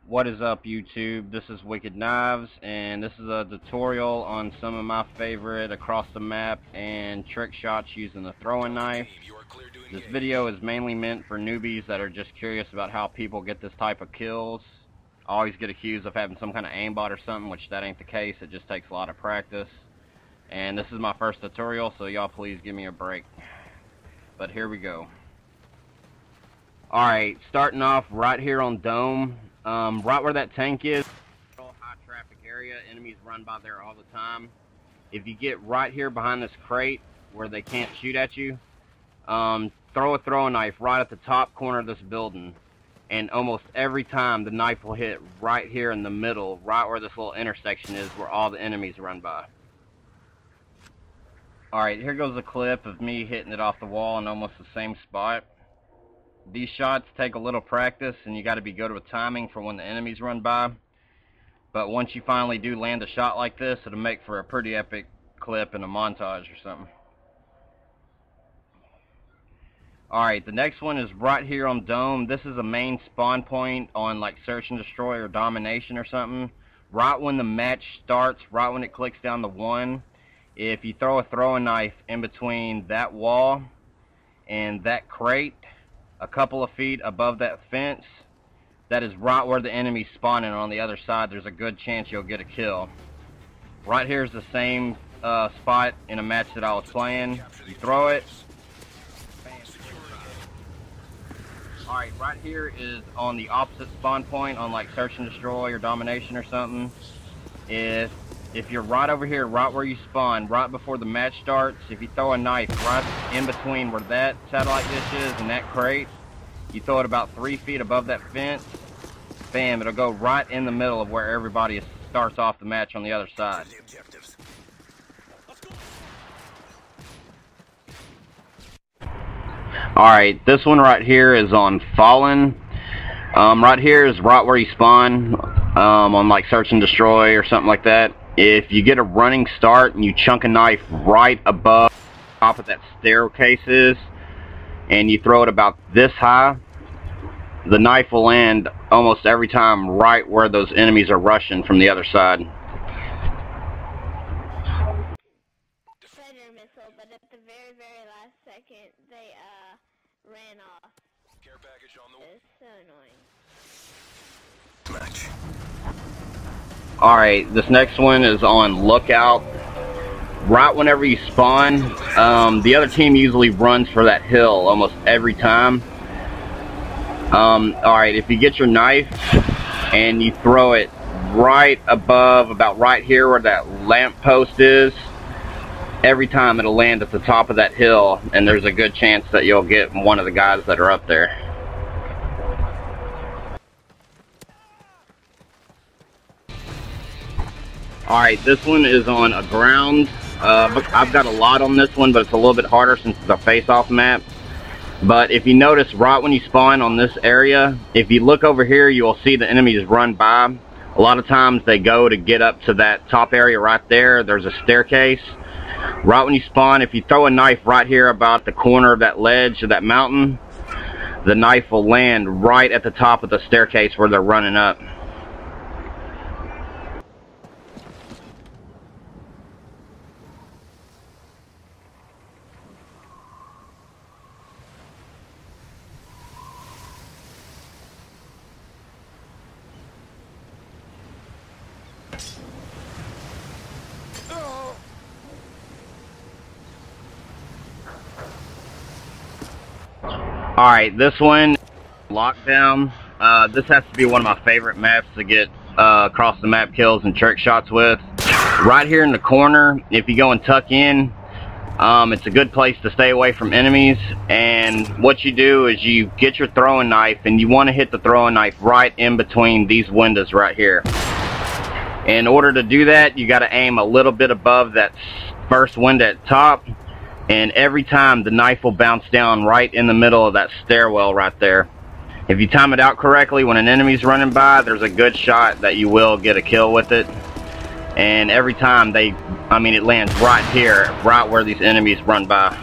What is up, YouTube? This is Wicked Knives, and this is a tutorial on some of my favorite across the map and trick shots using the throwing knife. This video is mainly meant for newbies that are just curious about how people get this type of kills. I always get accused of having some kind of aimbot or something, which that ain't the case. It just takes a lot of practice. And this is my first tutorial, so y'all please give me a break. But here we go. Alright, starting off right here on Dome. Right where that tank is, high traffic area, enemies run by there all the time. If you get right here behind this crate where they can't shoot at you, throw a throwing knife right at the top corner of this building, and almost every time the knife will hit right here in the middle, right where this little intersection is where all the enemies run by. Alright, here goes a clip of me hitting it off the wall in almost the same spot. These shots take a little practice, and you got to be good with timing for when the enemies run by. But once you finally do land a shot like this, it'll make for a pretty epic clip in a montage or something. Alright, the next one is right here on Dome. This is a main spawn point on like Search and Destroy or Domination or something. Right when the match starts, right when it clicks down to 1, if you throw a throwing knife in between that wall and that crate, a couple of feet above that fence, that is right where the enemy's spawning on the other side, there's a good chance you'll get a kill. Right here is the same spot in a match that I was playing. You throw it. Alright, right here is on the opposite spawn point on like Search and Destroy or Domination or something. If you're right over here, right where you spawn, right before the match starts, if you throw a knife right in between where that satellite dish is and that crate, you throw it about 3 feet above that fence, bam, it'll go right in the middle of where everybody starts off the match on the other side. Alright, this one right here is on Fallen. Right here is right where you spawn, on like Search and Destroy or something like that. If you get a running start and you chunk a knife right above the top of that staircase and you throw it about this high, the knife will land almost every time right where those enemies are rushing from the other side. Predator missile, but at the very, very last second, they ran off. Care package on the way. It's so annoying. Match. Alright, this next one is on Lookout. Right whenever you spawn, the other team usually runs for that hill almost every time. Alright, if you get your knife and you throw it right above, about right here where that lamp post is, every time it'll land at the top of that hill, and there's a good chance that you'll get one of the guys that are up there. Alright, this one is on a ground. I've got a lot on this one, but it's a little bit harder since it's a face-off map. But if you notice, right when you spawn on this area, if you look over here, you will see the enemies run by. A lot of times they go to get up to that top area right there. There's a staircase. Right when you spawn, if you throw a knife right here about the corner of that ledge of that mountain, the knife will land right at the top of the staircase where they're running up. Alright, this one, Lockdown. This has to be one of my favorite maps to get across the map kills and trick shots with. Right here in the corner, if you go and tuck in, it's a good place to stay away from enemies. And what you do is you get your throwing knife, and you want to hit the throwing knife right in between these windows right here. In order to do that, you got to aim a little bit above that first window at the top. And every time the knife will bounce down right in the middle of that stairwell right there. If you time it out correctly, when an enemy's running by, there's a good shot that you will get a kill with it. And every time it lands right here, right where these enemies run by.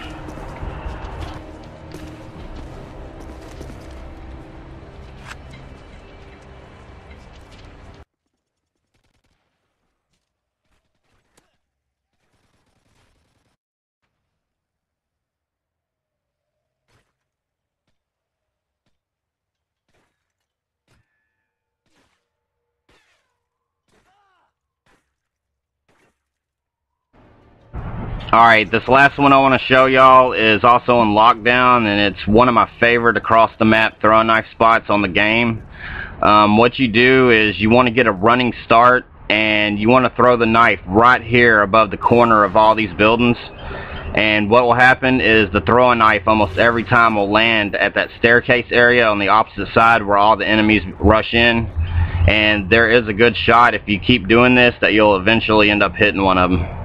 Alright, this last one I want to show y'all is also in lockdown, and it's one of my favorite across the map throwing knife spots on the game. What you do is you want to get a running start, and you want to throw the knife right here above the corner of all these buildings. And what will happen is the throwing knife almost every time will land at that staircase area on the opposite side where all the enemies rush in. And there is a good shot, if you keep doing this, that you'll eventually end up hitting one of them.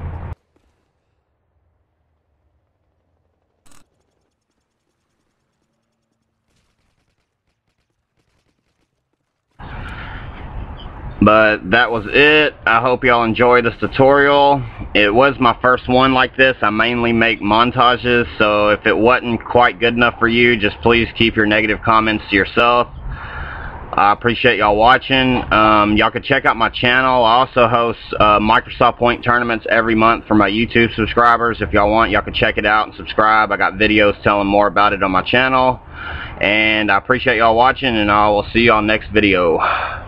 But that was it. I hope y'all enjoyed this tutorial. It was my first one like this. I mainly make montages, so if it wasn't quite good enough for you, just please keep your negative comments to yourself. I appreciate y'all watching. Y'all can check out my channel. I also host Microsoft Point tournaments every month for my YouTube subscribers. If y'all want, y'all can check it out and subscribe. I got videos telling more about it on my channel. And I appreciate y'all watching, and I will see y'all next video.